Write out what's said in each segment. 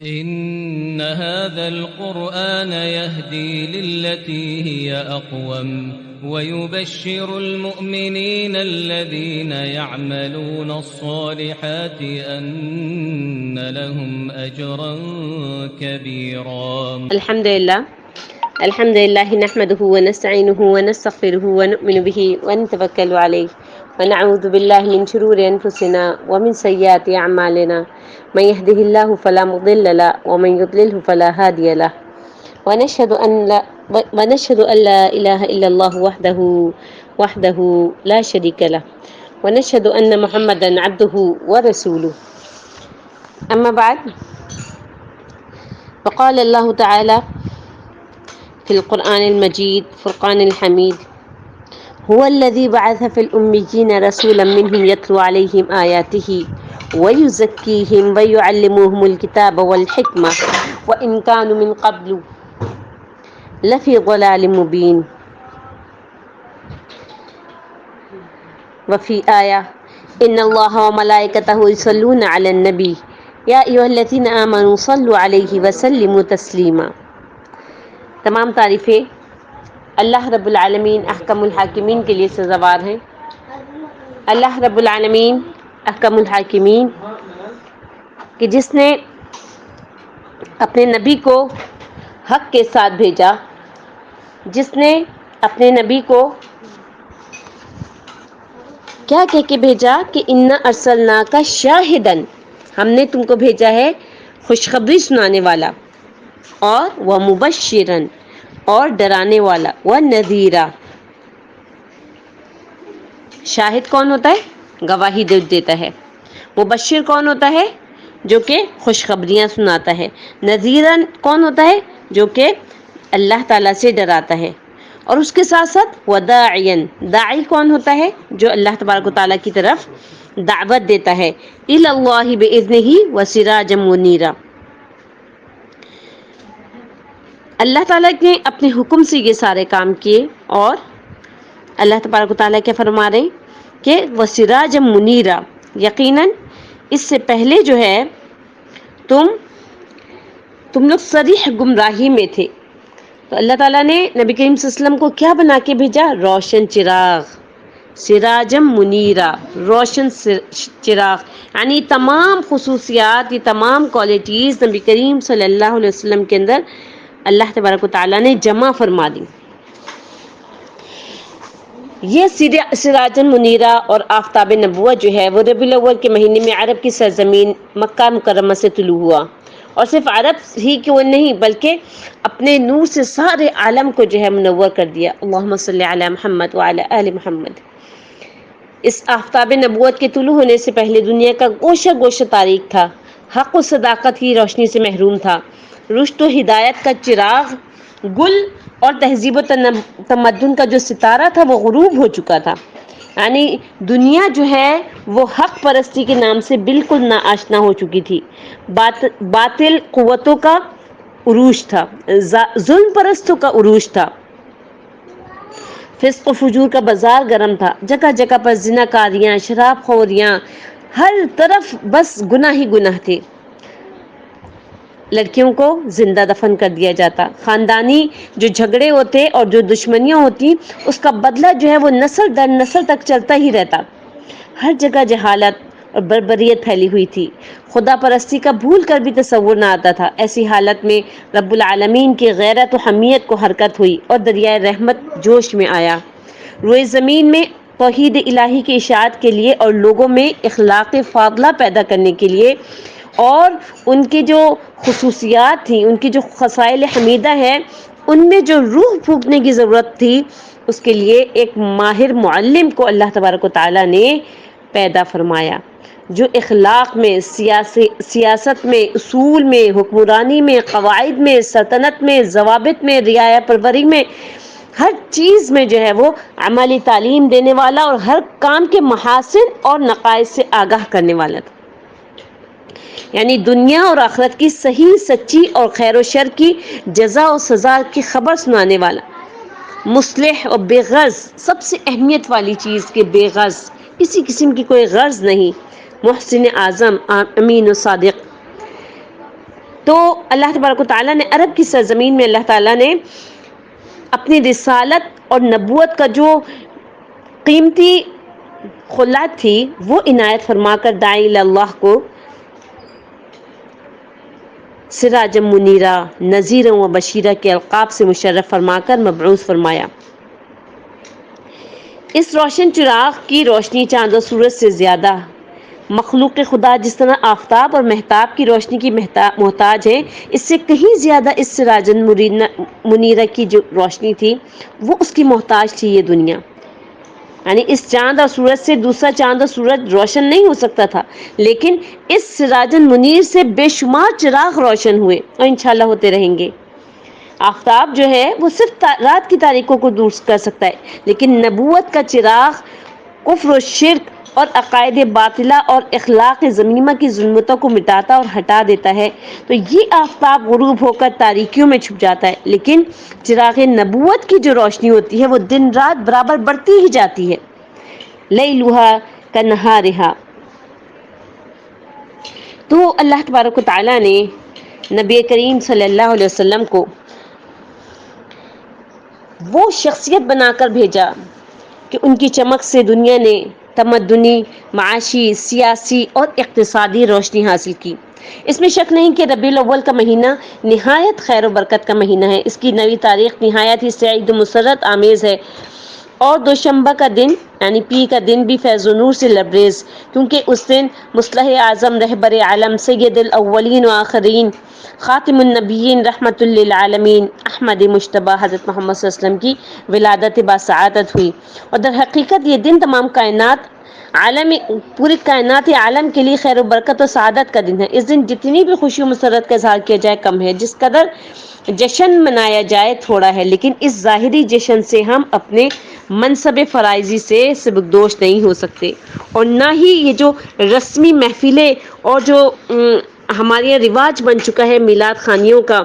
إن هذا القرآن يهدي للتي هي أقوم ويبشر المؤمنين الذين يعملون الصالحات أن لهم أجرا كبيرا. الحمد لله نحمده ونستعينه ونستغفره ونؤمن به ونتوكل عليه ونعوذ بالله من شرور أنفسنا ومن سيئات أعمالنا من يهده الله فلا مضل له ومن يضلله فلا هادي له ونشهد أن لا إله إلا الله وحده لا شريك له ونشهد أن محمدا عبده ورسوله. أما بعد، فقال الله تعالى في القرآن المجيد فرقان الحميد: هو الذي بعث في الأميين رسولا منهم يتلو عليهم آياته ويزكيهم ويعلمهم الكتاب والحكمة وإن كانوا من قبل لفي ضلال مبين. وفي آية: إن الله وملائكته يصلون على النبي يا أيها الذين آمنوا صلوا عليه وسلموا تسلیما. تمام تعریفیں اللہ رب العالمین احکم الحاکمین کے لیے سزاوار ہیں. اللہ رب العالمین احکم الحاکمین کہ جس نے اپنے نبی کو حق کے ساتھ بھیجا، جس نے اپنے نبی کو کیا کہہ کے بھیجا کہ انا ارسلناک شاہدن، ہم نے تم کو بھیجا ہے خوشخبری سنانے والا، اور ومبشرن، اور ڈرانے والا، ونذیرا. شاہد کون ہوتا ہے؟ گواہی دیتا ہے. مبشر کون ہوتا ہے؟ جو کہ خوشخبریاں سناتا ہے. نذیرن کون ہوتا ہے؟ جو کہ اللہ تعالیٰ سے ڈراتا ہے. اور اس کے ساتھ ساتھ وداعین، داعی کون ہوتا ہے؟ جو اللہ تبارک و تعالیٰ کی طرف دعوت دیتا ہے. الی اللہ باذنہ وسراجا منیرا. اللہ تعالیٰ نے اپنے حکم سے یہ سارے کام کیے، اور اللہ تبارک و تعالیٰ کیا فرما رہے ہیں کہ وسراج منیرا، یقیناً اس سے پہلے جو ہے تم لوگ صریح گمراہی میں تھے، تو اللہ تعالیٰ نے نبی کریم صلی اللہ علیہ وسلم کو کیا بنا کے بھیجا؟ روشن چراغ، سراجم منیرا، روشن چراغ. یعنی تمام خصوصیات، یہ تمام کوالٹیز نبی کریم صلی اللہ علیہ وسلم کے اندر اللہ تبارک و تعالیٰ نے جمع فرما دی. یہ سراجن منیرہ اور آفتاب نبوت جو ہے وہ ربیع الاول کے مہینے میں عرب کی سرزمین مکہ مکرمہ سے طلوع ہوا، اور صرف عرب ہی کیوں نہیں بلکہ اپنے نور سے سارے عالم کو جو ہے منور کر دیا. اللہم صلی علی محمد وعلی آل محمد. اس آفتاب نبوت کے طلوع ہونے سے پہلے دنیا کا گوشہ گوشہ تاریک تھا، حق و صداقت کی روشنی سے محروم تھا، رشد و ہدایت کا چراغ گل اور تہذیب و تمدن کا جو ستارہ تھا وہ غروب ہو چکا تھا. یعنی دنیا جو ہے وہ حق پرستی کے نام سے بالکل ناآشنا ہو چکی تھی. باطل قوتوں کا عروج تھا، ظلم پرستوں کا عروج تھا، فسق و فجور کا بازار گرم تھا. جگہ جگہ پر زنا کاریاں، شراب خوریاں، ہر طرف بس گناہ ہی گناہ تھے. لڑکیوں کو زندہ دفن کر دیا جاتا. خاندانی جو جھگڑے ہوتے اور جو دشمنیاں ہوتی، اس کا بدلہ جو ہے وہ نسل در نسل تک چلتا ہی رہتا. ہر جگہ جہالت اور بربریت پھیلی ہوئی تھی. خدا پرستی کا بھول کر بھی تصور نہ آتا تھا. ایسی حالت میں رب العالمین کی غیرت و حمیت کو حرکت ہوئی اور دریائے رحمت جوش میں آیا. روئے زمین میں توحید الہی کی اشاعت کے لیے اور لوگوں میں اخلاق فاضلہ پیدا کرنے کے لیے، اور ان کے جو خصوصیات تھیں، ان کی جو خصائل حمیدہ ہیں، ان میں جو روح پھونکنے کی ضرورت تھی، اس کے لیے ایک ماہر معلم کو اللہ تبارک و تعالیٰ نے پیدا فرمایا، جو اخلاق میں، سیاست میں، اصول میں، حکمرانی میں، قواعد میں، سلطنت میں، ضوابط میں، رعایا پروری میں، ہر چیز میں جو ہے وہ عملی تعلیم دینے والا اور ہر کام کے محاسن اور نقائص سے آگاہ کرنے والا تھا. یعنی دنیا اور آخرت کی صحیح سچی اور خیر و شر کی جزا و سزا کی خبر سنانے والا، مصلح اور بے غرض، سب سے اہمیت والی چیز کہ بے غرض، کسی قسم کی کوئی غرض نہیں، محسن اعظم، امین و صادق. تو اللہ تبارک و تعالیٰ نے عرب کی سرزمین میں اللہ تعالیٰ نے اپنی رسالت اور نبوت کا جو قیمتی خلات تھی وہ عنایت فرما کر داعی اللہ کو سراجا منیرا، نذیرا و بشیرہ کے القاب سے مشرف فرما کر مبعوث فرمایا۔ اس روشن چراغ کی روشنی چاند و سورج سے زیادہ مخلوق خدا جس طرح آفتاب اور مہتاب کی روشنی کی محتاج ہے، اس سے کہیں زیادہ اس سراجن منیرہ کی جو روشنی تھی وہ اس کی محتاج تھی یہ دنیا۔ یعنی اس چاند اور سورج سے دوسرا چاند اور سورج روشن نہیں ہو سکتا تھا، لیکن اس سراجن منیر سے بے شمار چراغ روشن ہوئے اور انشاءاللہ ہوتے رہیں گے۔ آفتاب جو ہے وہ صرف رات کی تاریکوں کو دور کر سکتا ہے، لیکن نبوت کا چراغ کفر و شرک اور عقائد باطلہ اور اخلاق ذمیمہ کی ظلمتوں کو مٹاتا اور ہٹا دیتا ہے۔ تو یہ آفتاب غروب ہو کر تاریکیوں میں چھپ جاتا ہے، لیکن چراغ نبوت کی جو روشنی ہوتی ہے وہ دن رات برابر بڑھتی ہی جاتی ہے۔ لیلھا کنہارھا۔ تو اللہ تبارک و تعالیٰ نے نبی کریم صلی اللہ علیہ وسلم کو وہ شخصیت بنا کر بھیجا کہ ان کی چمک سے دنیا نے تمدنی، معاشی، سیاسی اور اقتصادی روشنی حاصل کی۔ اس میں شک نہیں کہ ربیع الاول کا مہینہ نہایت خیر و برکت کا مہینہ ہے۔ اس کی نوی تاریخ نہایت ہی سعید و مسرت آمیز ہے، اور دوشنبہ کا دن یعنی پی کا دن بھی فیض و نور سے لبریز، کیونکہ اس دن مصلح اعظم رہبر عالم سید الاولین و آخرین خاتم النبیین رحمت للعالمین احمد مجتبی حضرت محمد صلی اللہ علیہ وسلم کی ولادت باسعادت ہوئی۔ اور در حقیقت یہ دن تمام کائنات عالم پوری کائنات عالم کے لیے خیر و برکت و سعادت کا دن ہے۔ اس دن جتنی بھی خوشی و مسرت کا اظہار کیا جائے کم ہے، جس قدر جشن منایا جائے تھوڑا ہے، لیکن اس ظاہری جشن سے ہم اپنے منصب فرائضی سے سبکدوش نہیں ہو سکتے، اور نہ ہی یہ جو رسمی محفلیں اور جو ہمارے یہاں رواج بن چکا ہے میلاد خانیوں کا،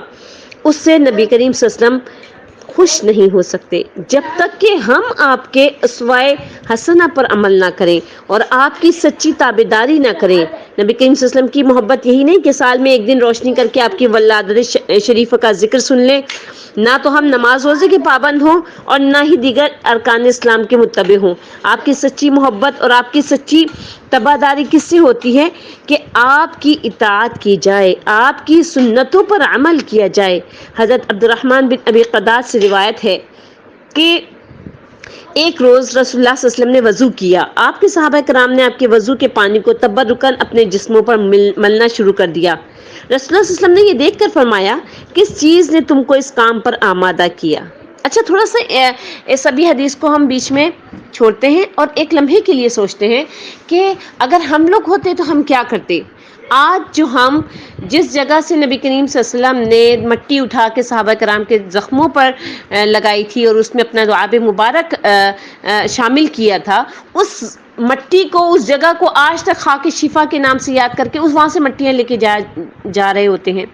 اس سے نبی کریم صلی اللہ علیہ وسلم خوش نہیں ہو سکتے جب تک کہ ہم آپ کے اسوائے حسنہ پر عمل نہ کریں اور آپ کی سچی تابعداری نہ کریں۔ نبی کریم صلی اللہ علیہ وسلم کی محبت یہی نہیں کہ سال میں ایک دن روشنی کر کے آپ کی ولادت شریفہ کا ذکر سن لیں، نہ تو ہم نماز روزے کے پابند ہوں اور نہ ہی دیگر ارکان اسلام کے متبع ہوں۔ آپ کی سچی محبت اور آپ کی سچی تابعداری کس سے ہوتی ہے؟ کہ آپ کی اطاعت کی جائے، آپ کی سنتوں پر عمل کیا جائے۔ حضرت عبد الرحمن بن ابی قداد سے روایت ہے کہ ایک روز رسول اللہ صلی اللہ علیہ وسلم نے وضو کیا۔ آپ کے صحابہ کرام نے آپ کے وضو کے پانی کو تبرکاً اپنے جسموں پر ملنا شروع کر دیا۔ رسول اللہ صلی اللہ علیہ وسلم نے یہ دیکھ کر فرمایا، کس چیز نے تم کو اس کام پر آمادہ کیا؟ اچھا، تھوڑا سا اس ابھی حدیث کو ہم بیچ میں چھوڑتے ہیں اور ایک لمحے کے لیے سوچتے ہیں کہ اگر ہم لوگ ہوتے تو ہم کیا کرتے۔ آج جو ہم جس جگہ سے نبی کریم صلی اللہ علیہ وسلم نے مٹی اٹھا کے صحابہ کرام کے زخموں پر لگائی تھی اور اس میں اپنا دعاب مبارک شامل کیا تھا، اس مٹی کو، اس جگہ کو آج تک خاک شفا کے نام سے یاد کر کے وہاں سے مٹیاں لے کے جا رہے ہوتے ہیں۔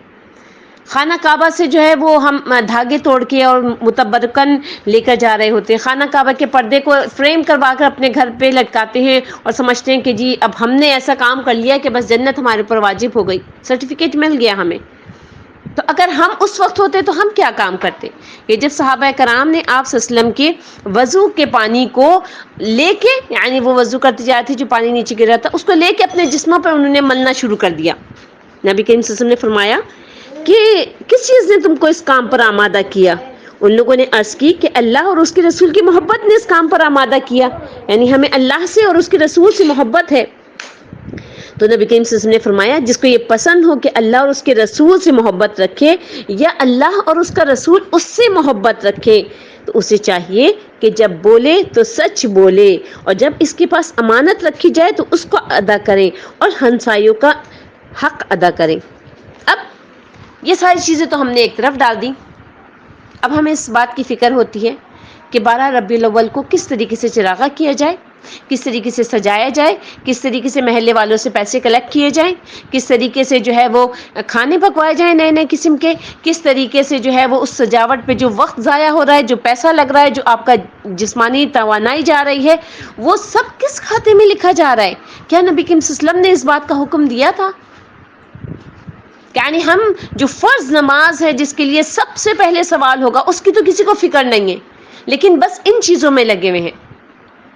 خانہ کعبہ سے جو ہے وہ ہم دھاگے توڑ کے اور متبرکن لے کر جا رہے ہوتے ہیں۔ خانہ کعبہ کے پردے کو فریم کروا کر اپنے گھر پہ لٹکاتے ہیں اور سمجھتے ہیں کہ جی اب ہم نے ایسا کام کر لیا کہ بس جنت ہمارے اوپر واجب ہو گئی، سرٹیفکیٹ مل گیا ہمیں۔ تو اگر ہم اس وقت ہوتے تو ہم کیا کام کرتے؟ کہ جب صحابہ کرام نے آپ صلی اللہ علیہ وسلم کے وضو کے پانی کو لے کے، یعنی وہ وضو کرتے جا رہے تھے، جو پانی نیچے گر رہا تھا اس کو لے کے اپنے جسموں پر انہوں نے ملنا شروع کر دیا۔ نبی کریم صلی اللہ علیہ وسلم نے فرمایا کہ کس چیز نے تم کو اس کام پر آمادہ کیا؟ ان لوگوں نے عرض کی کہ اللہ اور اس کے رسول کی محبت نے اس کام پر آمادہ کیا، یعنی ہمیں اللہ سے اور اس کے رسول سے محبت ہے۔ تو نبی کریم صلی اللہ علیہ وسلم نے فرمایا، جس کو یہ پسند ہو کہ اللہ اور اس کے رسول سے محبت رکھے یا اللہ اور اس کا رسول اس سے محبت رکھے، تو اسے چاہیے کہ جب بولے تو سچ بولے، اور جب اس کے پاس امانت رکھی جائے تو اس کو ادا کریں اور ہمسایوں کا حق ادا کریں۔ اب یہ ساری چیزیں تو ہم نے ایک طرف ڈال دیں، اب ہمیں اس بات کی فکر ہوتی ہے کہ 12 ربیع الاول کو کس طریقے سے چراغاں کیا جائے، کس طریقے سے سجایا جائے، کس طریقے سے محلے والوں سے پیسے کلیکٹ کیے جائیں، کس طریقے سے جو ہے وہ کھانے پکوائے جائیں نئے نئے قسم کے، کس طریقے سے جو ہے وہ اس سجاوٹ پہ جو وقت ضائع ہو رہا ہے، جو پیسہ لگ رہا ہے، جو آپ کا جسمانی توانائی جا رہی ہے، وہ سب کس کھاتے میں لکھا جا رہا ہے؟ کیا نبی کریم صلی اللہ علیہ وسلم نے اس بات کا حکم دیا تھا؟ یعنی ہم جو فرض نماز ہے جس کے لیے سب سے پہلے سوال ہوگا اس کی تو کسی کو فکر نہیں ہے، لیکن بس ان چیزوں میں لگے ہوئے ہیں۔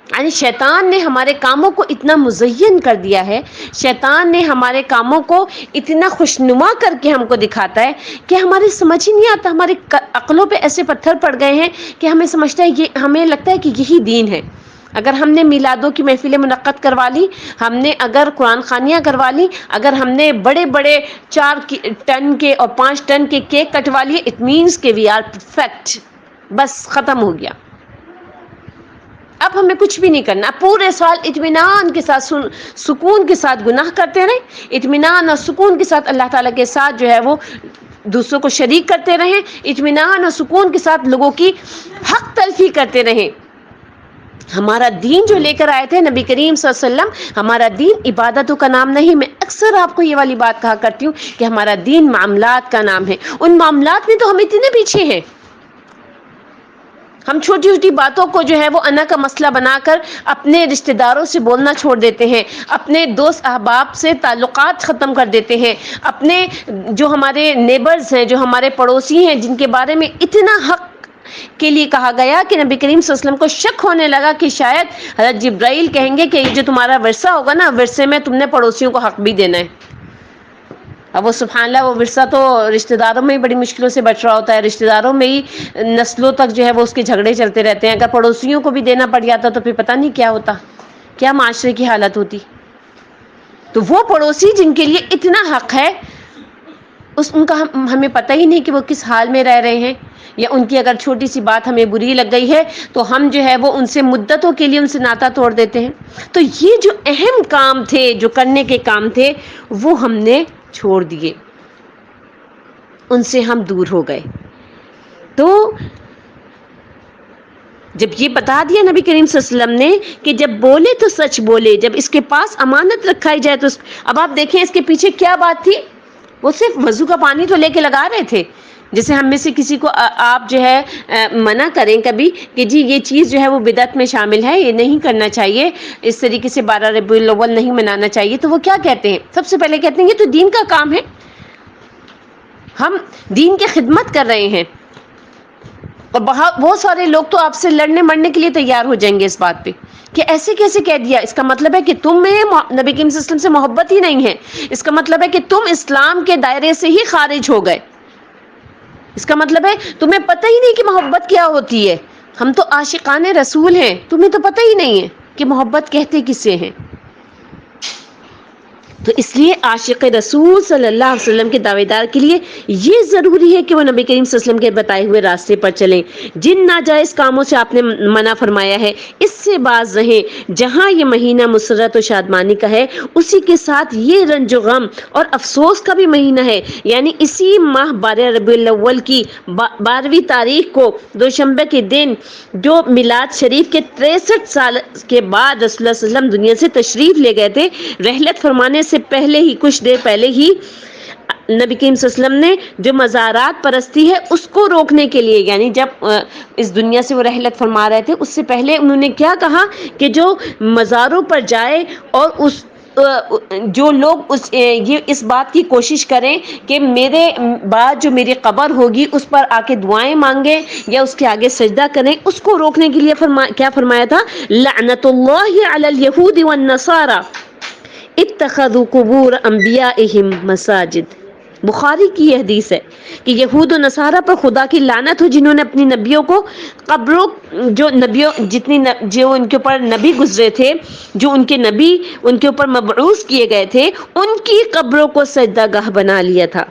یعنی شیطان نے ہمارے کاموں کو اتنا مزین کر دیا ہے، شیطان نے ہمارے کاموں کو اتنا خوشنما کر کے ہم کو دکھاتا ہے کہ ہماری سمجھ ہی نہیں آتا، ہمارے عقلوں پہ ایسے پتھر پڑ گئے ہیں کہ ہمیں لگتا ہے کہ یہی دین ہے۔ اگر ہم نے میلادوں کی محفلیں منعقد کروا لی، ہم نے اگر قرآن خوانیاں کروا لی، اگر ہم نے بڑے بڑے 4 ٹن کے اور 5 ٹن کے کیک کٹوا لیے، اٹ مینس کہ وی آر پرفیکٹ، بس ختم ہو گیا۔ اب ہمیں کچھ بھی نہیں کرنا، پورے سال اطمینان کے ساتھ سکون کے ساتھ گناہ کرتے رہیں، اطمینان اور سکون کے ساتھ اللہ تعالیٰ کے ساتھ جو ہے وہ دوسروں کو شریک کرتے رہیں، اطمینان اور سکون کے ساتھ لوگوں کی حق تلفی کرتے رہیں۔ ہمارا دین جو لے کر آئے تھے نبی کریم صلی اللہ علیہ وسلم، ہمارا دین عبادتوں کا نام نہیں۔ میں اکثر آپ کو یہ والی بات کہا کرتی ہوں کہ ہمارا دین معاملات کا نام ہے۔ ان معاملات میں تو ہم اتنے پیچھے ہیں، ہم چھوٹی چھوٹی باتوں کو جو ہے وہ انا کا مسئلہ بنا کر اپنے رشتہ داروں سے بولنا چھوڑ دیتے ہیں، اپنے دوست احباب سے تعلقات ختم کر دیتے ہیں، اپنے جو ہمارے نیبرز ہیں، جو ہمارے پڑوسی ہیں، جن کے بارے میں اتنا حق کے لیے کہا گیا کہ نبی کریم صلی اللہ علیہ وسلم کو شک ہونے لگا کہ شاید حضرت جبرائیل کہیں گے کہ یہ جو تمہارا ورثہ ہوگا نا، ورثے میں تم نے پڑوسیوں کو حق بھی دینا ہے۔ اب وہ سبحان اللہ، وہ ورثہ تو رشتہ داروں میں ہی بڑی مشکلوں سے بچ رہا ہوتا ہے، رشتہ داروں میں ہی نسلوں تک جو ہے وہ اس کے جھگڑے چلتے رہتے ہیں۔ اگر پڑوسیوں کو بھی دینا پڑ جاتا تو پھر پتہ نہیں کیا ہوتا، کیا معاشرے کی حالت ہوتی۔ تو وہ پڑوسی جن کے لیے اتنا حق ہے، ان کا ہمیں پتہ ہی نہیں کہ وہ کس حال میں رہ رہے ہیں، یا ان کی اگر چھوٹی سی بات ہمیں بری لگ گئی ہے تو ہم جو ہے وہ ان سے مدتوں کے لیے ان سے ناتا توڑ دیتے ہیں۔ تو یہ جو اہم کام تھے، جو کرنے کے کام تھے، وہ ہم نے چھوڑ دیے، ان سے ہم دور ہو گئے۔ تو جب یہ بتا دیا نبی کریم صلی اللہ علیہ وسلم نے کہ جب بولے تو سچ بولے، جب اس کے پاس امانت رکھائی جائے تو اب آپ دیکھیں اس کے پیچھے کیا بات تھی۔ وہ صرف وضو کا پانی تو لے کے لگا رہے تھے، جیسے ہم میں سے کسی کو آپ جو ہے منع کریں کبھی کہ جی یہ چیز جو ہے وہ بدعت میں شامل ہے، یہ نہیں کرنا چاہیے، اس طریقے سے 12 ربیع الاول نہیں منانا چاہیے، تو وہ کیا کہتے ہیں؟ سب سے پہلے کہتے ہیں یہ تو دین کا کام ہے، ہم دین کی خدمت کر رہے ہیں۔ اور بہت سارے لوگ تو آپ سے لڑنے مرنے کے لیے تیار ہو جائیں گے اس بات پہ کہ ایسے کیسے کہہ دیا، اس کا مطلب ہے کہ تم میں نبی کریم صلی اللہ علیہ وسلم سے محبت ہی نہیں ہے، اس کا مطلب ہے کہ تم اسلام کے دائرے سے ہی خارج ہو گئے، اس کا مطلب ہے تمہیں پتہ ہی نہیں کہ محبت کیا ہوتی ہے، ہم تو عاشقان رسول ہیں، تمہیں تو پتہ ہی نہیں ہے کہ محبت کہتے کسے ہیں۔ تو اس لیے عاشق رسول صلی اللہ علیہ وسلم کے دعوے دار کے لیے یہ ضروری ہے کہ وہ نبی کریم صلی اللہ علیہ وسلم کے بتائے ہوئے راستے پر چلیں، جن ناجائز کاموں سے آپ نے منع فرمایا ہے اس سے باز رہیں، جہاں یہ مہینہ مسرت و شادمانی کا ہے اسی کے ساتھ یہ رنج و غم اور افسوس کا بھی مہینہ ہے، یعنی اسی ماہ 12 ربیع الاول کی 12ویں تاریخ کو دوشنبے کے دن جو میلاد شریف کے 63 سال کے بعد رسول اللہ صلی اللہ علیہ وسلم دنیا سے تشریف لے گئے تھے، رحلت فرمانے سے پہلے ہی کچھ دیر پہلے ہی نبی کریم صلی اللہ علیہ وسلم نے جو مزارات پرستی ہے اس کو روکنے کے لیے، یعنی جب اس دنیا سے وہ رحلت فرما رہے تھے اس سے پہلے انہوں نے کیا کہا کہ جو مزاروں پر جائے اور جو لوگ اس بات کی کوشش کریں کہ میرے بعد جو میری قبر ہوگی اس پر آ کے دعائیں مانگیں یا اس کے آگے سجدہ کریں، اس کو روکنے کے لیے کیا فرمایا تھا؟ لعنت اللہ علی الیہود والنصارى اتخذوا قبور انبیائہم مساجد۔ بخاری کی یہ حدیث ہے کہ یہود و نصارہ پر خدا کی لعنت ہو جنہوں نے اپنی نبیوں کو قبروں جو ان کے اوپر نبی گزرے تھے، جو ان کے نبی ان کے اوپر مبعوث کیے گئے تھے، ان کی قبروں کو سجدہ گاہ بنا لیا تھا۔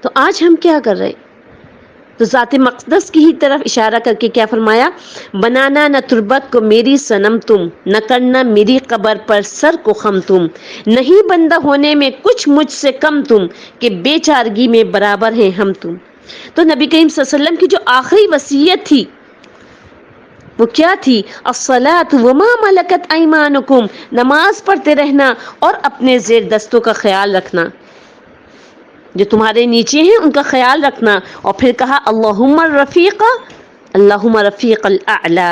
تو آج ہم کیا کر رہے ہیں؟ تو ذات مقدس کی ہی طرف اشارہ کر کے کیا فرمایا؟ بنانا نہ تربت کو میری صنم تم، نہ کرنا میری قبر پر سر کو خم تم، نہیں بندہ ہونے میں کچھ مجھ سے کم تم، کہ بے چارگی میں برابر ہیں ہم تم۔ تو نبی کریم صلی اللہ علیہ وسلم کی جو آخری وصیت تھی وہ کیا تھی؟ الصلاۃ وما ملکت ایمانکم، نماز پڑھتے رہنا اور اپنے زیر دستوں کا خیال رکھنا، جو تمہارے نیچے ہیں ان کا خیال رکھنا۔ اور پھر کہا اللہم الرفیق، اللہم رفیق الاعلی،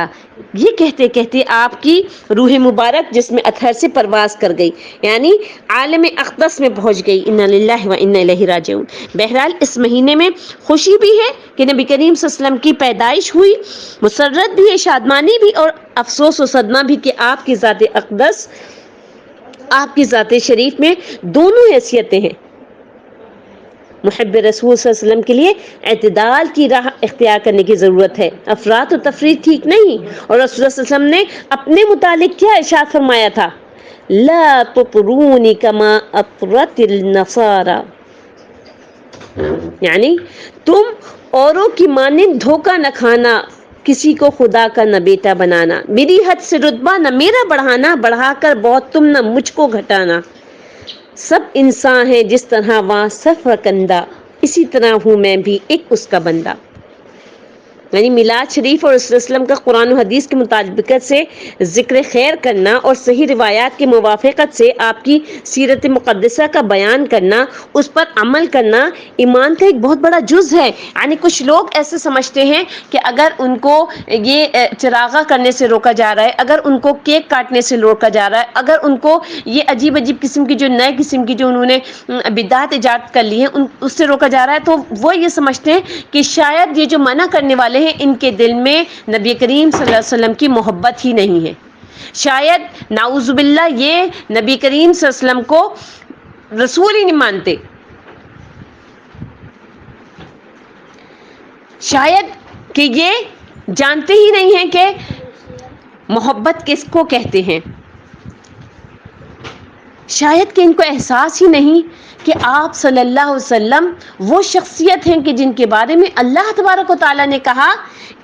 یہ کہتے کہتے آپ کی روح مبارک جس میں اطہر سے پرواز کر گئی، یعنی عالم اقدس میں پہنچ گئی۔ انا للہ و انا الیہ راجعون۔ بہرحال اس مہینے میں خوشی بھی ہے کہ نبی کریم صلی اللہ علیہ وسلم کی پیدائش ہوئی، مسرت بھی ہے، شادمانی بھی، اور افسوس و صدمہ بھی کہ آپ کی ذات اقدس، آپ کی ذات شریف میں دونوں حیثیتیں ہیں۔ محب رسول صلی اللہ علیہ وسلم کے لیے اعتدال کی راہ اختیار کرنے کی ضرورت ہے، افراط و تفریط ٹھیک نہیں۔ اور رسول اللہ صلی اللہ علیہ وسلم نے اپنے متعلق کیا ارشاد فرمایا تھا؟ لا تطرونی کما اطرت النصارى، یعنی تم اوروں کی مانند دھوکہ نہ کھانا، کسی کو خدا کا نہ بیٹا بنانا، میری حد سے رتبہ نہ میرا بڑھانا، بڑھا کر بہت تم نہ مجھ کو گھٹانا۔ سب انسان ہیں جس طرح وہاں سفر کندہ، اسی طرح ہوں میں بھی ایک اس کا بندہ۔ یعنی میلاد شریف اور رسول اللہ علیہ وسلم کا قرآن و حدیث کی مطابقت سے ذکر خیر کرنا اور صحیح روایات کی موافقت سے آپ کی سیرت مقدسہ کا بیان کرنا، اس پر عمل کرنا ایمان کا ایک بہت بڑا جز ہے۔ یعنی کچھ لوگ ایسے سمجھتے ہیں کہ اگر ان کو یہ چراغاں کرنے سے روکا جا رہا ہے، اگر ان کو کیک کاٹنے سے روکا جا رہا ہے، اگر ان کو یہ عجیب عجیب قسم کی جو نئے قسم کی جو انہوں نے بدعت ایجاد کر لی ہے اس سے روکا جا رہا ہے، تو وہ یہ سمجھتے ہیں کہ شاید یہ جو منع کرنے والے ہیں ان کے دل میں نبی کریم صلی اللہ علیہ وسلم کی محبت ہی نہیں ہے، شاید نعوذ باللہ یہ نبی کریم صلی اللہ علیہ وسلم کو رسول ہی نہیں مانتے، شاید کہ یہ جانتے ہی نہیں ہیں کہ محبت کس کو کہتے ہیں، شاید کہ ان کو احساس ہی نہیں کہ آپ صلی اللہ علیہ وسلم وہ شخصیت ہیں کہ جن کے بارے میں اللہ تبارک و تعالیٰ نے کہا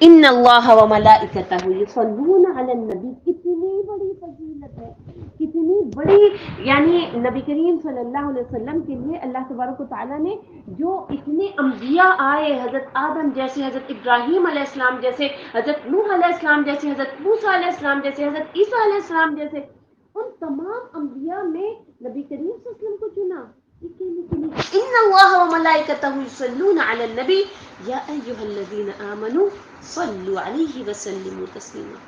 ان اللہ و ملائکتہ یصلون علی النبی۔ کتنی بڑی فضیلت ہے، کتنی بڑی، یعنی نبی کریم صلی اللہ علیہ وسلم کے لیے اللہ تبارک و تعالیٰ نے جو اتنے انبیاء آئے، حضرت آدم جیسے، حضرت ابراہیم علیہ السلام جیسے، حضرت نوح علیہ السلام جیسے، حضرت موسیٰ علیہ السلام جیسے، حضرت عیسیٰ علیہ السلام جیسے، ان تمام انبیاء میں نبی کریم صلی اللہ علیہ وسلم کو چنا۔ ان اللہ و ملائکتہ یصلون علی النبی یا ایھا الذین آمنوا صلوا علیہ وسلموا تسلیما۔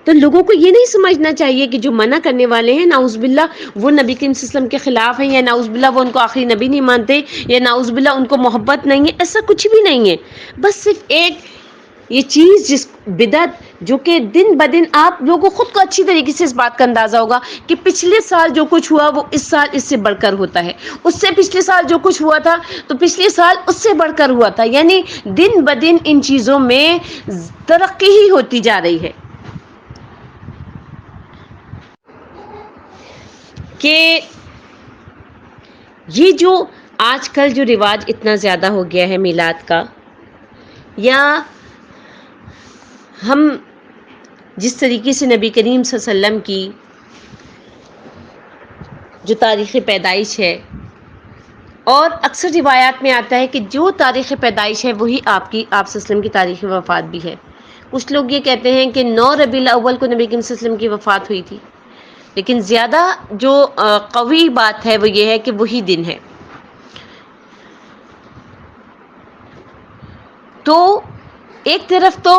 تو لوگوں کو یہ نہیں سمجھنا چاہیے کہ جو منع کرنے والے ہیں نعوذ باللہ وہ نبی کریم صلی اللہ علیہ وسلم کے خلاف ہیں، یا نعوذ باللہ وہ ان کو آخری نبی نہیں مانتے، یا نعوذ باللہ ان کو محبت نہیں ہے، ایسا کچھ بھی نہیں ہے۔ بس صرف ایک یہ چیز جس بدعت جو کہ دن بدن آپ لوگوں خود کو اچھی طریقے سے اس بات کا اندازہ ہوگا کہ پچھلے سال جو کچھ ہوا وہ اس سال اس سے بڑھ کر ہوتا ہے، اس سے پچھلے سال جو کچھ ہوا تھا تو پچھلے سال اس سے بڑھ کر ہوا تھا، یعنی دن بدن ان چیزوں میں ترقی ہی ہوتی جا رہی ہے۔ کہ یہ جو آج کل جو رواج اتنا زیادہ ہو گیا ہے میلاد کا، یا ہم جس طریقے سے نبی کریم صلی اللہ علیہ وسلم کی جو تاریخ پیدائش ہے، اور اکثر روایات میں آتا ہے کہ جو تاریخ پیدائش ہے وہی آپ صلی اللہ علیہ وسلم کی تاریخ وفات بھی ہے۔ کچھ لوگ یہ کہتے ہیں کہ 9 ربیع الاول کو نبی کریم صلی اللہ علیہ وسلم کی وفات ہوئی تھی، لیکن زیادہ جو قوی بات ہے وہ یہ ہے کہ وہی دن ہے۔ تو ایک طرف تو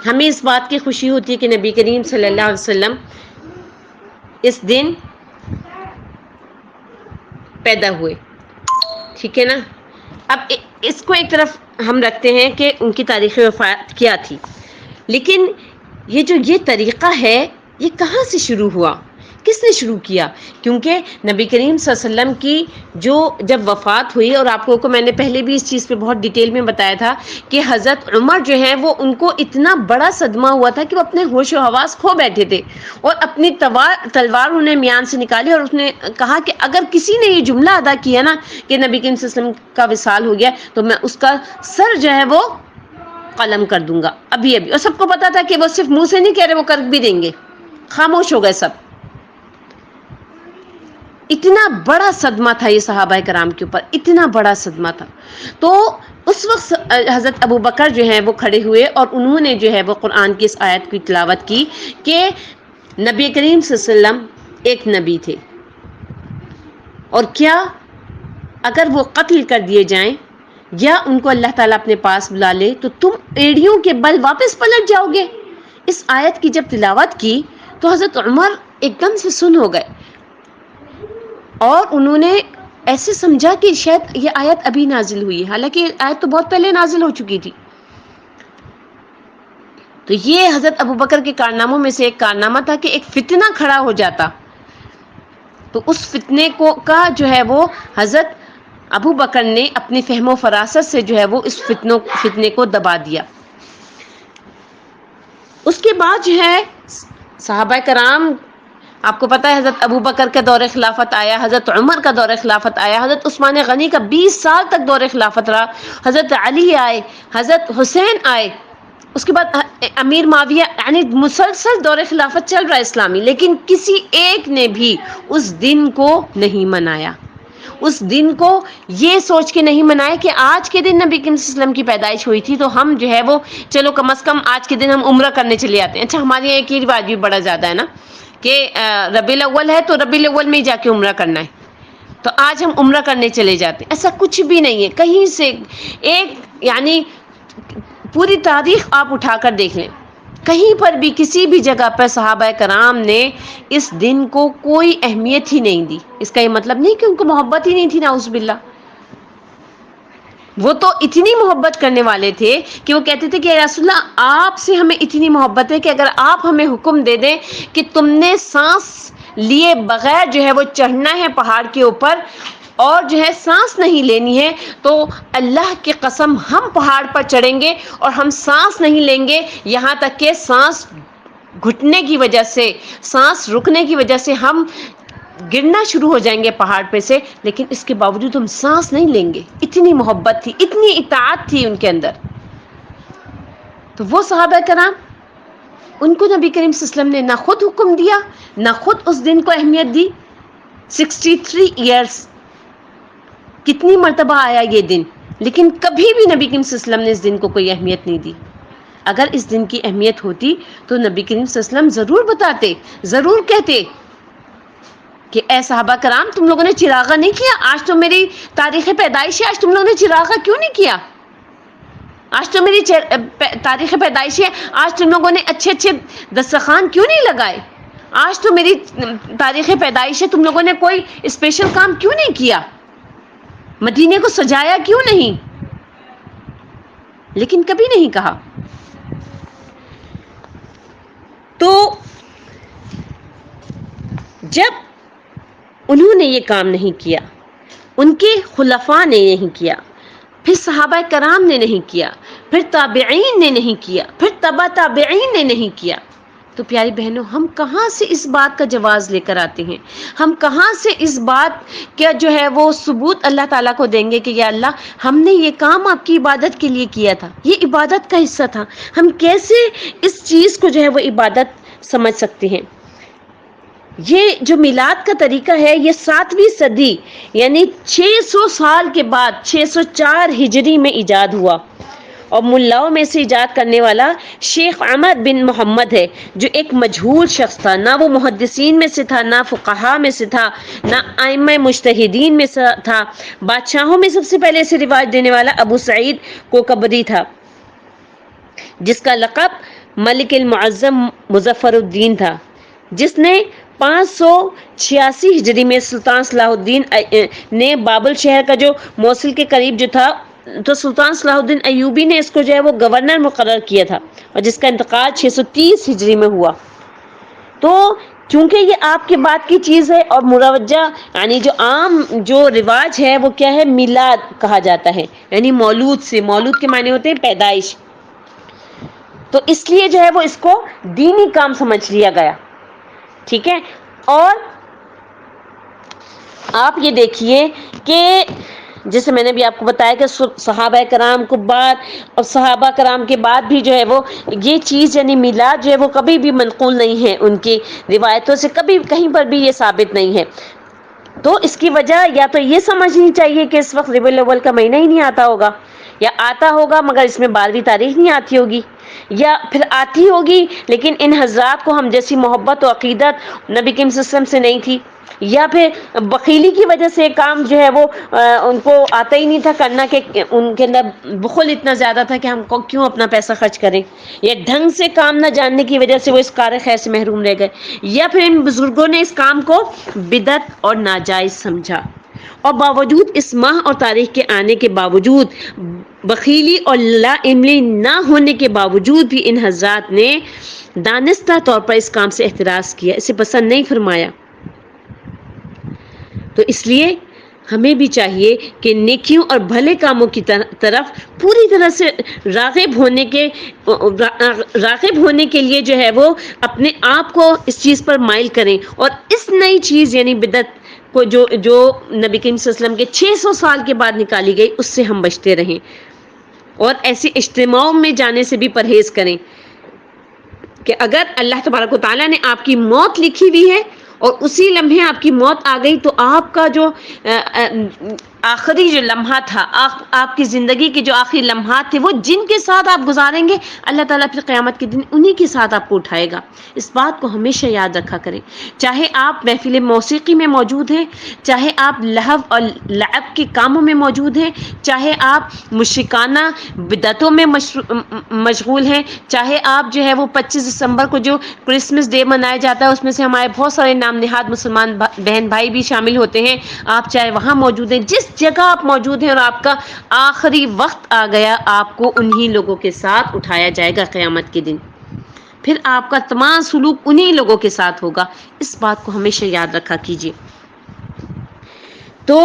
ہمیں اس بات کی خوشی ہوتی ہے کہ نبی کریم صلی اللہ علیہ وسلم اس دن پیدا ہوئے، ٹھیک ہے نا۔ اب اس کو ایک طرف ہم رکھتے ہیں کہ ان کی تاریخ وفات کیا تھی، لیکن یہ طریقہ ہے یہ کہاں سے شروع ہوا، کس نے شروع کیا؟ کیونکہ نبی کریم صلی اللہ علیہ وسلم کی جب وفات ہوئی، اور آپ کو میں نے پہلے بھی اس چیز پہ بہت ڈیٹیل میں بتایا تھا کہ حضرت عمر جو ہیں وہ ان کو اتنا بڑا صدمہ ہوا تھا کہ وہ اپنے ہوش و حواس کھو بیٹھے تھے، اور اپنی تلوار انہیں میان سے نکالی، اور اس نے کہا کہ اگر کسی نے یہ جملہ ادا کیا نا کہ نبی کریم صلی اللہ علیہ وسلم کا وصال ہو گیا تو میں اس کا سر جو ہے وہ قلم کر دوں گا ابھی ابھی۔ اور سب کو پتا تھا کہ وہ صرف منہ سے نہیں کہہ رہے، وہ کر بھی دیں گے۔ خاموش ہو گئے سب۔ اتنا بڑا صدمہ تھا یہ صحابہ کرام کے اوپر، اتنا بڑا صدمہ تھا۔ تو اس وقت حضرت ابو بکر جو ہیں وہ کھڑے ہوئے، اور انہوں نے جو ہے وہ قرآن کی اس آیت کی تلاوت کی کہ نبی کریم صلی اللہ علیہ وسلم ایک نبی تھے، اور کیا اگر وہ قتل کر دیے جائیں یا ان کو اللہ تعالیٰ اپنے پاس بلا لے تو تم ایڑیوں کے بل واپس پلٹ جاؤ گے۔ اس آیت کی جب تلاوت کی تو حضرت عمر ایک دم سے سن ہو گئے اور انہوں نے ایسے سمجھا کہ شاید یہ آیت ابھی نازل ہوئی ہے، حالانکہ یہ آیت تو بہت پہلے نازل ہو چکی تھی۔ تو یہ حضرت ابوبکر کے کارناموں میں سے ایک کارنامہ تھا کہ ایک فتنہ کھڑا ہو جاتا، تو اس فتنے کا جو ہے وہ حضرت ابو بکر نے اپنی فہم و فراست سے جو ہے وہ اس فتنے کو دبا دیا۔ اس کے بعد جو ہے صحابہ کرام، آپ کو پتہ ہے حضرت ابو بکر کا دور خلافت آیا، حضرت عمر کا دور خلافت آیا، حضرت عثمان غنی کا 20 سال تک دور خلافت رہا، حضرت علی آئے، حضرت حسین آئے، اس کے بعد امیر معاویہ، یعنی مسلسل دور خلافت چل رہا ہے اسلامی، لیکن کسی ایک نے بھی اس دن کو نہیں منایا، اس دن کو یہ سوچ کے نہیں منایا کہ آج کے دن نبی کریم صلی اللہ علیہ وسلم کی پیدائش ہوئی تھی تو ہم جو ہے وہ چلو کم از کم آج کے دن ہم عمرہ کرنے چلے آتے ہیں۔ اچھا ہمارے یہاں ایک ہی رواج بھی بڑا زیادہ ہے نا کہ ربیع الاول ہے تو ربیع الاول میں ہی جا کے عمرہ کرنا ہے، تو آج ہم عمرہ کرنے چلے جاتے ہیں۔ ایسا کچھ بھی نہیں ہے، کہیں سے ایک یعنی پوری تاریخ آپ اٹھا کر دیکھ لیں، کہیں پر بھی کسی بھی جگہ پر صحابہ کرام نے اس دن کو کوئی اہمیت ہی نہیں دی۔ اس کا یہ مطلب نہیں کہ ان کو محبت ہی نہیں تھی، نعوذ باللہ، وہ تو اتنی محبت کرنے والے تھے کہ وہ کہتے تھے کہ رسول اللہ آپ سے ہمیں اتنی محبت ہے کہ اگر آپ ہمیں حکم دے دیں کہ تم نے سانس لیے بغیر جو ہے وہ چڑھنا ہے پہاڑ کے اوپر اور جو ہے سانس نہیں لینی ہے، تو اللہ کی قسم ہم پہاڑ پر چڑھیں گے اور ہم سانس نہیں لیں گے یہاں تک کہ سانس گھٹنے کی وجہ سے، سانس رکنے کی وجہ سے ہم گرنا شروع ہو جائیں گے پہاڑ پہ سے، لیکن اس کے باوجود ہم سانس نہیں لیں گے۔ اتنی محبت تھی، اتنی اطاعت تھی ان کے اندر۔ تو وہ صحابہ کرام، ان کو نبی کریم صلی اللہ علیہ وسلم نے نہ خود حکم دیا، نہ خود اس دن کو اہمیت دی۔ 63 ایئرس، کتنی مرتبہ آیا یہ دن، لیکن کبھی بھی نبی کریم صلی اللہ علیہ وسلم نے اس دن کو کوئی اہمیت نہیں دی۔ اگر اس دن کی اہمیت ہوتی تو نبی کریم صلی اللہ علیہ وسلم ضرور بتاتے، ضرور کہتے کہ اے صحابہ کرام تم لوگوں نے چراغا نہیں کیا، آج تو میری تاریخ پیدائش ہے، آج تم لوگوں نے چراغا کیوں نہیں کیا، آج تو میری تاریخ پیدائش ہے، آج تم لوگوں نے اچھے اچھے دسترخوان کیوں نہیں لگائے، آج تو میری تاریخ پیدائش ہے، تم لوگوں نے کوئی اسپیشل کام کیوں نہیں کیا، مدینے کو سجایا کیوں نہیں، لیکن کبھی نہیں کہا۔ تو جب انہوں نے یہ کام نہیں کیا، ان کے خلفاء نے نہیں کیا، پھر صحابہ کرام نے نہیں کیا، پھر تابعین نے نہیں کیا، پھر تبع تابعین نے نہیں کیا، تو پیاری بہنوں ہم کہاں سے اس بات کا جواز لے کر آتے ہیں، ہم کہاں سے اس بات کا جو ہے وہ ثبوت اللہ تعالیٰ کو دیں گے کہ یا اللہ ہم نے یہ کام آپ کی عبادت کے لیے کیا تھا، یہ عبادت کا حصہ تھا، ہم کیسے اس چیز کو جو ہے وہ عبادت سمجھ سکتے ہیں۔ یہ جو میلاد کا طریقہ ہے یہ 7ویں صدی یعنی 600 سال کے بعد 604 ہجری میں ایجاد ہوا، اور ملاؤں میں سے ایجاد کرنے والا شیخ احمد بن محمد ہے، جو ایک مجہول شخص تھا، نہ وہ محدثین میں سے تھا، نہ فقہاء میں سے تھا، نہ ائمہ مجتہدین میں سے تھا۔ بادشاہوں میں سب سے پہلے اسے رواج دینے والا ابو سعید کوکبری تھا، جس کا لقب ملک المعظم مظفر الدین تھا، جس نے 586 ہجری میں سلطان صلاح الدین نے بابل شہر کا جو موصل کے قریب جو تھا، تو سلطان صلاح الدین ایوبی نے اس کو جو ہے وہ گورنر مقرر کیا تھا، اور جس کا انتقال 630 ہجری میں ہوا۔ تو چونکہ یہ آپ کے بعد کی چیز ہے اور مروجہ یعنی جو عام جو رواج ہے وہ کیا ہے، میلاد کہا جاتا ہے، یعنی مولود سے، مولود کے معنی ہوتے ہیں پیدائش، تو اس لیے جو ہے وہ اس کو دینی کام سمجھ لیا گیا، ٹھیک ہے۔ اور آپ یہ دیکھیے کہ جیسے میں نے بھی آپ کو بتایا کہ صحابہ کرام کو بعد اور صحابہ کرام کے بعد بھی جو ہے وہ یہ چیز یعنی میلاد جو ہے وہ کبھی بھی منقول نہیں ہے، ان کی روایتوں سے کبھی کہیں پر بھی یہ ثابت نہیں ہے۔ تو اس کی وجہ یا تو یہ سمجھنی چاہیے کہ اس وقت ربیع الاول کا مہینہ ہی نہیں آتا ہوگا، یا آتا ہوگا مگر اس میں 12ویں تاریخ نہیں آتی ہوگی، یا پھر آتی ہوگی لیکن ان حضرات کو ہم جیسی محبت و عقیدت نبی کریم صلی اللہ علیہ وسلم سے نہیں تھی، یا پھر بخیلی کی وجہ سے کام جو ہے وہ ان کو آتا ہی نہیں تھا کرنا، کہ ان کے اندر بخل اتنا زیادہ تھا کہ ہم کو کیوں اپنا پیسہ خرچ کریں، یا ڈھنگ سے کام نہ جاننے کی وجہ سے وہ اس کار خیر سے محروم رہ گئے، یا پھر ان بزرگوں نے اس کام کو بدعت اور ناجائز سمجھا، اور باوجود اس ماہ اور تاریخ کے آنے کے باوجود، بخیلی اور لا علمی نہ ہونے کے باوجود بھی ان حضرات نے دانستہ طور پر اس کام سے احتراز کیا، اسے پسند نہیں فرمایا۔ تو اس لیے ہمیں بھی چاہیے کہ نیکیوں اور بھلے کاموں کی طرف پوری طرح سے راغب ہونے کے لیے جو ہے وہ اپنے آپ کو اس چیز پر مائل کریں، اور اس نئی چیز یعنی بدعت کو جو نبی کریم صلی اللہ علیہ وسلم کے 600 سال کے بعد نکالی گئی، اس سے ہم بچتے رہیں، اور ایسے اجتماعوں میں جانے سے بھی پرہیز کریں کہ اگر اللہ تبارک و تعالیٰ نے آپ کی موت لکھی ہوئی ہے اور اسی لمحے آپ کی موت آ گئی، تو آپ کا جو آخری جو لمحہ تھا، آپ کی زندگی کے جو آخری لمحات تھے، وہ جن کے ساتھ آپ گزاریں گے، اللہ تعالیٰ پھر قیامت کے دن انہی کے ساتھ آپ کو اٹھائے گا۔ اس بات کو ہمیشہ یاد رکھا کریں، چاہے آپ محفل موسیقی میں موجود ہیں، چاہے آپ لہو اور لعب کے کاموں میں موجود ہیں، چاہے آپ مشرکانہ بدعتوں میں مشغول ہیں، چاہے آپ جو ہے وہ 25 دسمبر کو جو کرسمس ڈے منایا جاتا ہے، اس میں سے ہمارے بہت سارے نام نہاد مسلمان بہن بھائی بھی شامل ہوتے ہیں، آپ چاہے وہاں موجود ہیں، جس جگہ آپ موجود ہیں اور آپ کا آخری وقت آ گیا، آپ کو انہی لوگوں کے ساتھ اٹھایا جائے گا قیامت کے دن، پھر آپ کا تمام سلوک انہی لوگوں کے ساتھ ہوگا۔ اس بات کو ہمیشہ یاد رکھا کیجیے۔ تو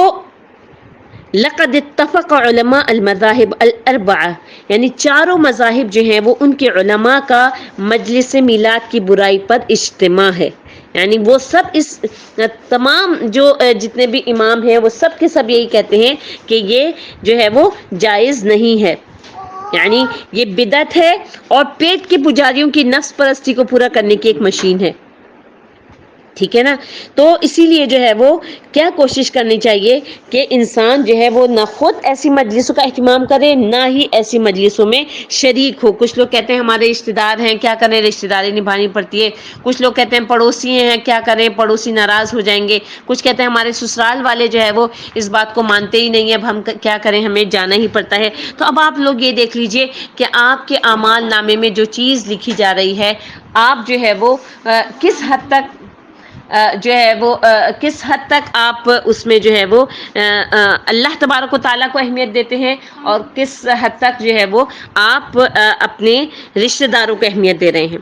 لقد اتفق علماء المذاہب الاربعہ، یعنی چاروں مذاہب جو ہیں وہ ان کے علماء کا مجلس میلاد کی برائی پر اجتماع ہے، یعنی وہ سب اس تمام جو جتنے بھی امام ہیں وہ سب کے سب یہی کہتے ہیں کہ یہ جو ہے وہ جائز نہیں ہے، یعنی یہ بدعت ہے اور پیٹ کے پجاریوں کی نفس پرستی کو پورا کرنے کی ایک مشین ہے، ٹھیک ہے نا۔ تو اسی لیے جو ہے وہ کیا کوشش کرنی چاہیے کہ انسان جو ہے وہ نہ خود ایسی مجلسوں کا اہتمام کرے، نہ ہی ایسی مجلسوں میں شریک ہو۔ کچھ لوگ کہتے ہیں ہمارے رشتہ دار ہیں، کیا کریں، رشتہ داری نبھانی پڑتی ہے۔ کچھ لوگ کہتے ہیں پڑوسی ہیں، کیا کریں، پڑوسی ناراض ہو جائیں گے۔ کچھ کہتے ہیں ہمارے سسرال والے جو ہے وہ اس بات کو مانتے ہی نہیں ہیں، اب ہم کیا کریں، ہمیں جانا ہی پڑتا ہے۔ تو اب آپ لوگ یہ دیکھ لیجئے کہ آپ کے اعمال نامے میں جو چیز لکھی جا رہی ہے، آپ جو ہے وہ کس حد تک کس حد تک آپ اس میں جو ہے وہ اللہ تبارک و تعالیٰ کو اہمیت دیتے ہیں، اور کس حد تک جو ہے وہ آپ اپنے رشتہ داروں کو اہمیت دے رہے ہیں،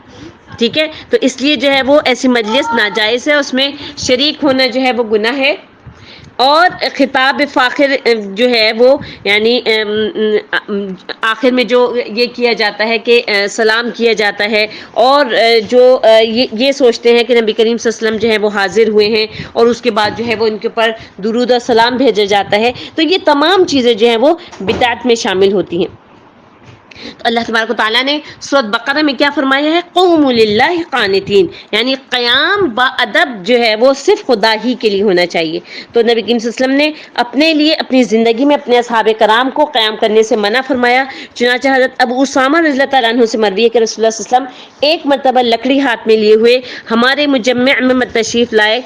ٹھیک ہے۔ تو اس لیے جو ہے وہ ایسی مجلس ناجائز ہے، اس میں شریک ہونا جو ہے وہ گناہ ہے۔ اور خطاب فاخر جو ہے وہ یعنی آخر میں جو یہ کیا جاتا ہے کہ سلام کیا جاتا ہے، اور جو یہ سوچتے ہیں کہ نبی کریم صلی اللہ علیہ وسلم جو ہے وہ حاضر ہوئے ہیں، اور اس کے بعد جو ہے وہ ان کے اوپر درود و سلام بھیجا جاتا ہے، تو یہ تمام چیزیں جو ہیں وہ بدعت میں شامل ہوتی ہیں۔ تو اللہ تبارک و تعالیٰ نے سورۃ بقرہ میں کیا فرمایا ہے، قوموا للہ قانتین، یعنی قیام با ادب جو ہے وہ صرف خدا ہی کے لیے ہونا چاہیے۔ تو نبی کریم صلی اللہ علیہ وسلم نے اپنے لیے اپنی زندگی میں اپنے اصحاب کرام کو قیام کرنے سے منع فرمایا، چنانچہ حضرت ابو اسامہ رضی اللہ تعالیٰ عنہ سے مروی ہے کہ رسول اللہ صلی اللہ علیہ وسلم ایک مرتبہ لکڑی ہاتھ میں لیے ہوئے ہمارے مجمع میں تشریف لائے،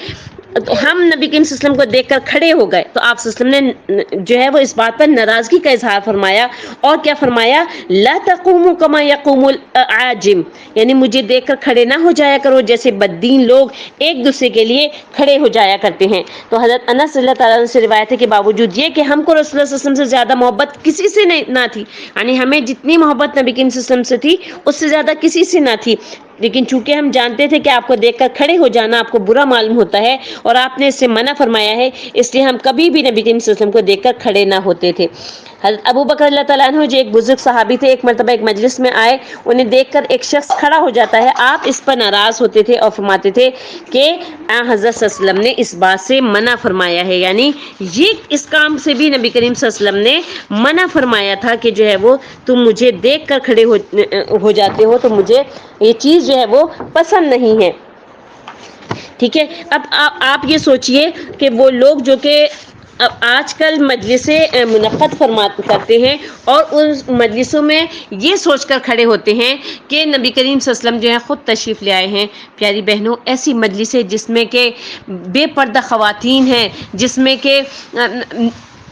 تو ہم نبی کریم صلی اللہ علیہ وسلم کو دیکھ کر کھڑے ہو گئے، تو آپ صلی اللہ علیہ وسلم نے جو ہے وہ اس بات پر ناراضگی کا اظہار فرمایا، اور کیا فرمایا، لا تقوموا کما یقوم العاجم، یعنی مجھے دیکھ کر کھڑے نہ ہو جایا کرو جیسے بددین لوگ ایک دوسرے کے لیے کھڑے ہو جایا کرتے ہیں۔ تو حضرت انس رضی اللہ تعالیٰ عنہ سے روایت ہے کہ باوجود یہ کہ ہم کو رسول اللہ صلی اللہ علیہ وسلم سے زیادہ محبت کسی سے نہ تھی، یعنی ہمیں جتنی محبت نبی کریم صلی اللہ علیہ وسلم سے تھی اس سے زیادہ کسی سے نہ تھی، لیکن چونکہ ہم جانتے تھے کہ آپ کو دیکھ کر کھڑے ہو جانا آپ کو برا معلوم ہوتا ہے اور آپ نے اس سے منع فرمایا ہے، اس لیے ہم کبھی بھی نبی کریم صلی اللہ علیہ وسلم کو دیکھ کر کھڑے نہ ہوتے تھے۔ حضرت ابو بکر اللہ تعالیٰ عنہ جو ایک بزرگ صحابی تھے، ایک مرتبہ ایک مجلس میں آئے، انہیں دیکھ کر ایک شخص کھڑا ہو جاتا ہے، آپ اس پر ناراض ہوتے تھے اور فرماتے تھے کہ حضرت صلی اللہ علیہ وسلم نے اس بات سے منع فرمایا ہے، یعنی یہ اس کام سے بھی نبی کریم صلی اللہ علیہ وسلم نے منع فرمایا تھا کہ جو ہے وہ تم مجھے دیکھ کر کھڑے ہو جاتے ہو، تو مجھے یہ چیز جو ہے وہ پسند نہیں ہے، ٹھیک ہے۔ اب آپ یہ سوچئے کہ وہ لوگ جو کہ اب آج کل مجلسیں منعقد کرتے ہیں اور اس مجلسوں میں یہ سوچ کر کھڑے ہوتے ہیں کہ نبی کریم صلی اللہ علیہ وسلم جو ہے خود تشریف لے آئے ہیں۔ پیاری بہنوں، ایسی مجلسیں جس میں کہ بے پردہ خواتین ہیں، جس میں کہ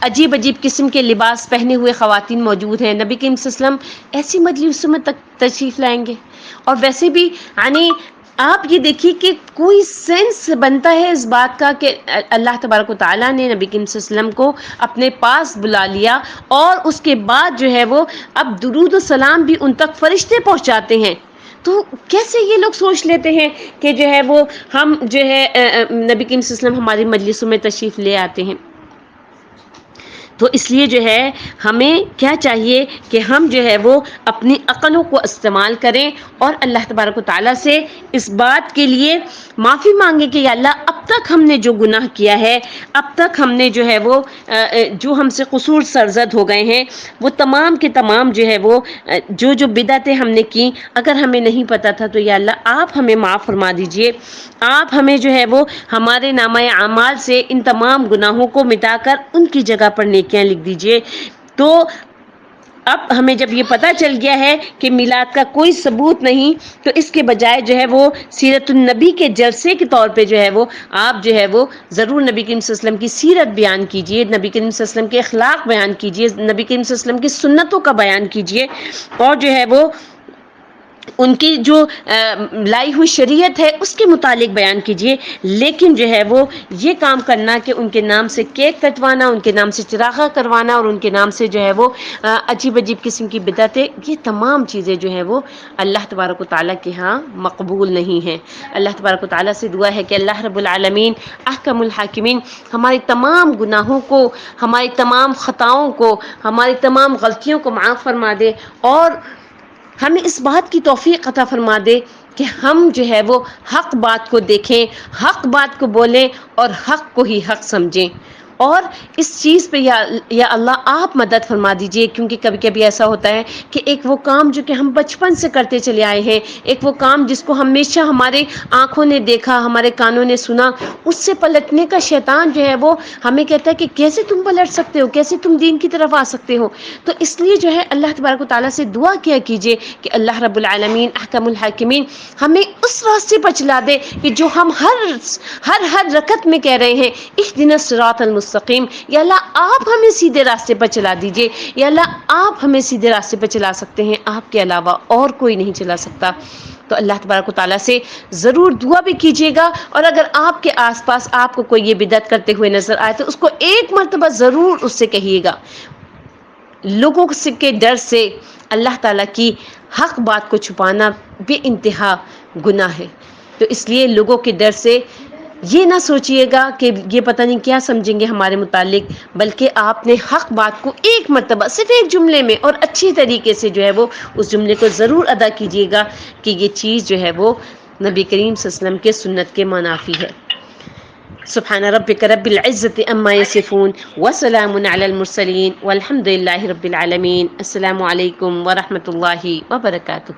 عجیب عجیب قسم کے لباس پہنے ہوئے خواتین موجود ہیں، نبی کریم صلی اللہ علیہ وسلم ایسی مجلسوں میں تشریف لائیں گے؟ اور ویسے بھی یعنی آپ یہ دیکھیے کہ کوئی سینس بنتا ہے اس بات کا کہ اللہ تبارک و تعالیٰ نے نبی کریم صلی اللہ علیہ وسلم کو اپنے پاس بلا لیا اور اس کے بعد جو ہے وہ اب درود و سلام بھی ان تک فرشتے پہنچاتے ہیں۔ تو کیسے یہ لوگ سوچ لیتے ہیں کہ جو ہے وہ ہم جو ہے نبی کریم صلی اللہ علیہ وسلم ہماری مجلسوں میں تشریف لے آتے ہیں؟ تو اس لیے جو ہے ہمیں کیا چاہیے کہ ہم جو ہے وہ اپنی عقلوں کو استعمال کریں اور اللہ تبارک و تعالیٰ سے اس بات کے لیے معافی مانگیں کہ یا اللہ اب تک ہم نے جو گناہ کیا ہے، اب تک ہم نے جو ہے وہ جو ہم سے قصور سرزد ہو گئے ہیں، وہ تمام کے تمام جو ہے وہ جو بدعتیں ہم نے کی، اگر ہمیں نہیں پتہ تھا تو یا اللہ آپ ہمیں معاف فرما دیجئے، آپ ہمیں جو ہے وہ ہمارے نامہ اعمال سے ان تمام گناہوں کو مٹا کر ان کی جگہ پر نیکیاں لکھ دیجئے۔ تو اب ہمیں جب یہ پتہ چل گیا ہے کہ میلاد کا کوئی ثبوت نہیں، تو اس کے بجائے جو ہے وہ سیرت النبی کے جلسے کے طور پہ جو ہے وہ آپ جو ہے وہ ضرور نبی کریم صلی اللہ علیہ وسلم کی سیرت بیان کیجئے، نبی کریم صلی اللہ علیہ وسلم کے اخلاق بیان کیجئے، نبی کریم صلی اللہ علیہ وسلم کی سنتوں کا بیان کیجئے، اور جو ہے وہ ان کی جو لائی ہوئی شریعت ہے اس کے متعلق بیان کیجئے۔ لیکن جو ہے وہ یہ کام کرنا کہ ان کے نام سے کیک کٹوانا، ان کے نام سے چراغاں کروانا اور ان کے نام سے جو ہے وہ عجیب عجیب قسم کی بدعتیں، یہ تمام چیزیں جو ہیں وہ اللہ تبارک و تعالیٰ کے ہاں مقبول نہیں ہیں۔ اللہ تبارک و تعالیٰ سے دعا ہے کہ اللہ رب العالمین احکم الحاکمین ہماری تمام گناہوں کو، ہماری تمام خطاؤں کو، ہماری تمام غلطیوں کو معاف فرما دے اور ہمیں اس بات کی توفیق عطا فرما دے کہ ہم جو ہے وہ حق بات کو دیکھیں، حق بات کو بولیں اور حق کو ہی حق سمجھیں۔ اور اس چیز پہ یا اللہ آپ مدد فرما دیجئے، کیونکہ کبھی کبھی ایسا ہوتا ہے کہ ایک وہ کام جو کہ ہم بچپن سے کرتے چلے آئے ہیں، ایک وہ کام جس کو ہمیشہ ہمارے آنکھوں نے دیکھا، ہمارے کانوں نے سنا، اس سے پلٹنے کا شیطان جو ہے وہ ہمیں کہتا ہے کہ کیسے تم پلٹ سکتے ہو، کیسے تم دین کی طرف آ سکتے ہو۔ تو اس لیے جو ہے اللہ تبارک و تعالیٰ سے دعا کیا کیجئے کہ اللہ رب العالمین احکم الحاکمین ہمیں اس راستے پر چلا دے کہ جو ہم ہر رکعت میں کہہ رہے ہیں اہدنا الصراط المستقیم، یا اللہ آپ ہمیں سیدھے راستے پر چلا دیجئے، یا اللہ آپ ہمیں سیدھے راستے پر چلا سکتے ہیں، آپ کے علاوہ اور کوئی نہیں چلا سکتا۔ تو اللہ تبارک و تعالیٰ سے ضرور دعا بھی کیجیے گا، اور اگر آپ کے آس پاس آپ کو کوئی یہ بدعت کرتے ہوئے نظر آئے تو اس کو ایک مرتبہ ضرور اس سے کہیے گا۔ لوگوں کے ڈر سے اللہ تعالیٰ کی حق بات کو چھپانا بے انتہا گناہ ہے، تو اس لیے لوگوں کے ڈر سے یہ نہ سوچئے گا کہ یہ پتہ نہیں کیا سمجھیں گے ہمارے متعلق، بلکہ آپ نے حق بات کو ایک مرتبہ صرف ایک جملے میں اور اچھی طریقے سے جو ہے وہ اس جملے کو ضرور ادا کیجیے گا کہ یہ چیز جو ہے وہ نبی کریم صلی اللہ علیہ وسلم کے سنت کے منافی ہے۔ سبحان ربک رب العزت عما یصفون وسلام علی المرسلین والحمد للہ رب العالمین۔ السلام علیکم ورحمۃ اللہ وبرکاتہ۔